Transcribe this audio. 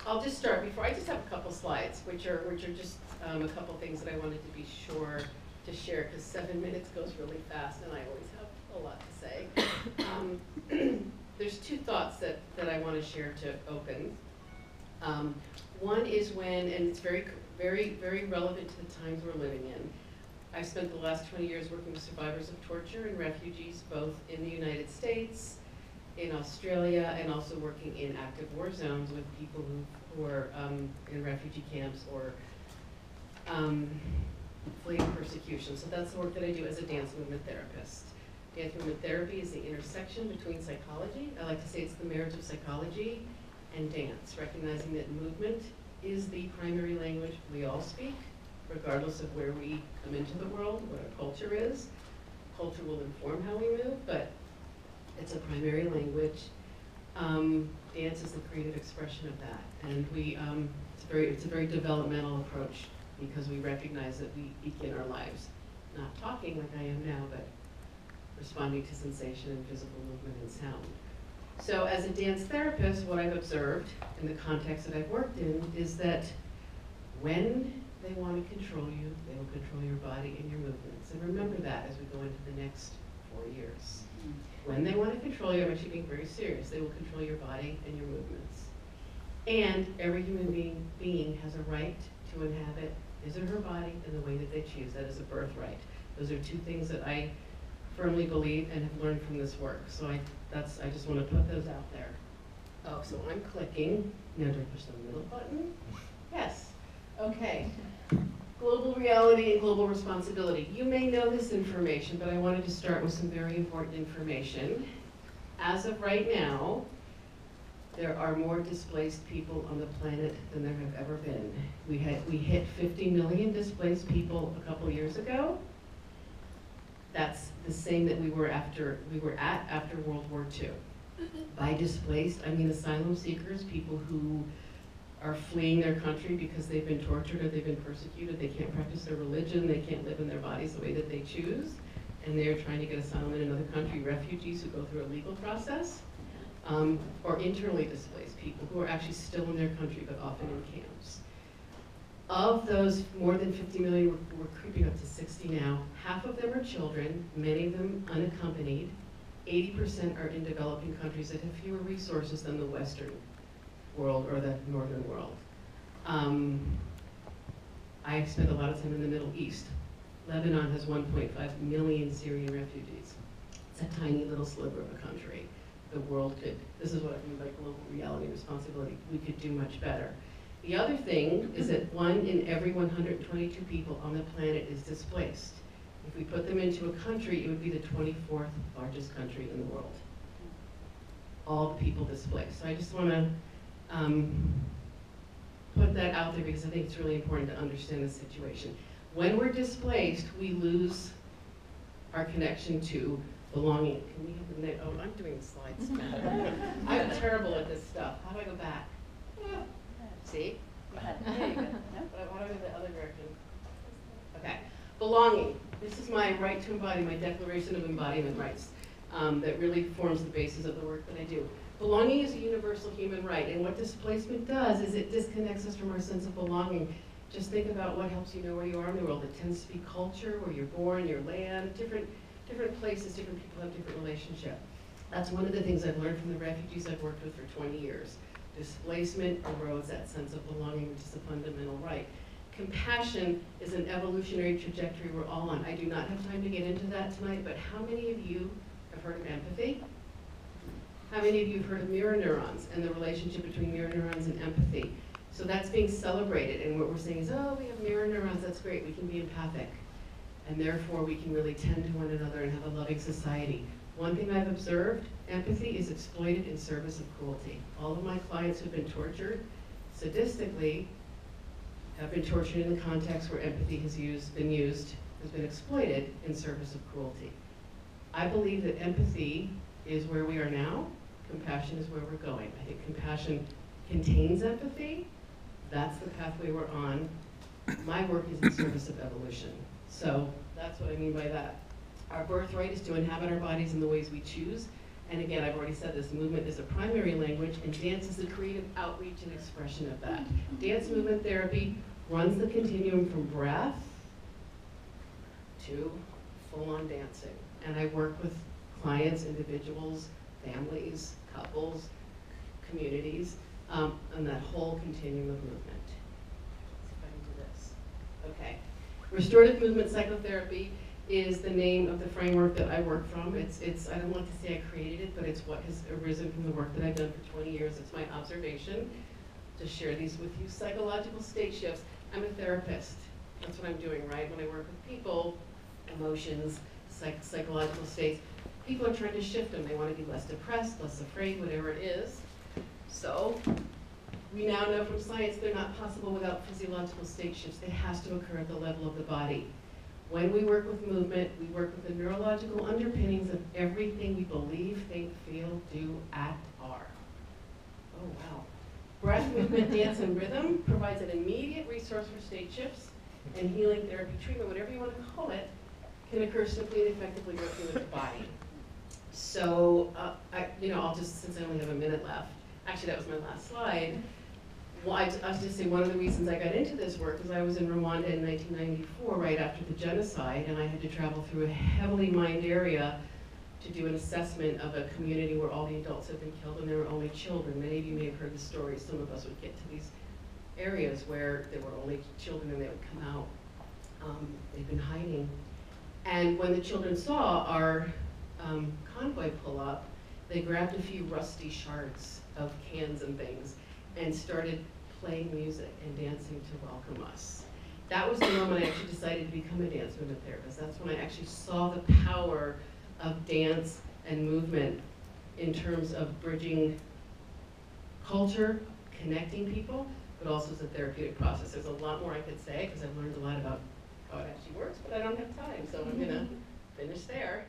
I'll just start before, I just have a couple slides, which are just a couple things that I wanted to be sure to share, because 7 minutes goes really fast and I always have a lot to say. There's two thoughts that I want to share to open. One is when, and it's very, very, very relevant to the times we're living in. I've spent the last 20 years working with survivors of torture and refugees, both in the United States, in Australia, and also working in active war zones with people who are in refugee camps or fleeing persecution. So that's the work that I do as a dance movement therapist. Dance movement therapy is the intersection between psychology. I like to say it's the marriage of psychology and dance, recognizing that movement is the primary language we all speak, regardless of where we come into the world, what our culture is. Culture will inform how we move, but it's a primary language. Dance is the creative expression of that, and it's a very developmental approach because we recognize that we begin our lives not talking like I am now, but responding to sensation and physical movement and sound. So as a dance therapist, what I've observed in the context that I've worked in is that when they want to control you, they will control your body and your movements. And remember that as we go into the next 4 years. When they want to control you, I'm actually being very serious, they will control your body and your movements. And every human being has a right to inhabit his or her body in the way that they choose. That is a birthright. Those are two things that I firmly believe and have learned from this work. So I just want to put those out there. Oh, so I'm clicking. Now do I push the middle button? Yes. Okay. Global reality and global responsibility. You may know this information, but I wanted to start with some very important information. As of right now, there are more displaced people on the planet than there have ever been. We hit 50 million displaced people a couple years ago. That's the same that we were at after World War II. By displaced, I mean asylum seekers, people who are fleeing their country because they've been tortured or they've been persecuted, they can't practice their religion, they can't live in their bodies the way that they choose, and they're trying to get asylum in another country. Refugees who go through a legal process, or internally displaced people who are actually still in their country but often in camps. Of those more than 50 million, we're creeping up to 60 now. Half of them are children, many of them unaccompanied. 80% are in developing countries that have fewer resources than the Western world or the Northern world. I spent a lot of time in the Middle East. Lebanon has 1.5 million Syrian refugees. It's a tiny little sliver of a country. The world could, this is what I mean by global reality and responsibility, we could do much better. The other thing is that 1 in every 122 people on the planet is displaced. If we put them into a country, it would be the 24th largest country in the world. All the people displaced. So I just want to put that out there because I think it's really important to understand the situation. When we're displaced, we lose our connection to belonging. Can we have the next? Oh, I'm doing the slides. I'm terrible at this stuff. How do I go back? See? Go ahead. There you go. How do I go the other direction? Okay. Belonging. This is my right to embody, my Declaration of Embodiment Rights, that really forms the basis of the work that I do. Belonging is a universal human right, and what displacement does is it disconnects us from our sense of belonging. Just think about what helps you know where you are in the world. It tends to be culture, where you're born, your land, different places, different people have different relationships. That's one of the things I've learned from the refugees I've worked with for 20 years. Displacement erodes that sense of belonging, which is a fundamental right. Compassion is an evolutionary trajectory we're all on. I do not have time to get into that tonight, but how many of you have heard of empathy? How many of you have heard of mirror neurons and the relationship between mirror neurons and empathy? So that's being celebrated, and what we're saying is, oh, we have mirror neurons, that's great, we can be empathic. And therefore, we can really tend to one another and have a loving society. One thing I've observed, empathy is exploited in service of cruelty. All of my clients who've been tortured, sadistically, have been tortured in the context where empathy has been exploited in service of cruelty. I believe that empathy is where we are now, compassion is where we're going. I think compassion contains empathy, that's the pathway we're on. My work is in service of evolution. So that's what I mean by that. Our birthright is to inhabit our bodies in the ways we choose, And again, I've already said this, movement is a primary language, and dance is the creative outreach and expression of that. Dance movement therapy runs the continuum from breath to full-on dancing. And I work with clients, individuals, families, couples, communities, on that whole continuum of movement. Let's see if I can do this. Okay. Restorative movement psychotherapy is the name of the framework that I work from. It's I don't want to say I created it, but it's what has arisen from the work that I've done for 20 years. It's my observation to share these with you. Psychological state shifts. I'm a therapist. That's what I'm doing, right? When I work with people, emotions, psychological states, people are trying to shift them. They want to be less depressed, less afraid, whatever it is. So we now know from science they're not possible without physiological state shifts. It has to occur at the level of the body. When we work with movement, we work with the neurological underpinnings of everything we believe, think, feel, do, act, are. Oh, wow. Breath, movement, dance, and rhythm provides an immediate resource for state shifts, and healing therapy treatment, whatever you want to call it, can occur simply and effectively working with the body. So, I'll just, since I only have a minute left, actually that was my last slide. Well, I'll just say one of the reasons I got into this work is I was in Rwanda in 1994, right after the genocide, and I had to travel through a heavily mined area to do an assessment of a community where all the adults had been killed and there were only children. Many of you may have heard the story. Some of us would get to these areas where there were only children and they would come out. They'd been hiding. And when the children saw our convoy pull up, they grabbed a few rusty shards of cans and things and started playing music and dancing to welcome us. That was the moment I actually decided to become a dance movement therapist. That's when I actually saw the power of dance and movement in terms of bridging culture, connecting people, but also as a therapeutic process. There's a lot more I could say because I've learned a lot about how it actually works, but I don't have time, so I'm gonna finish there.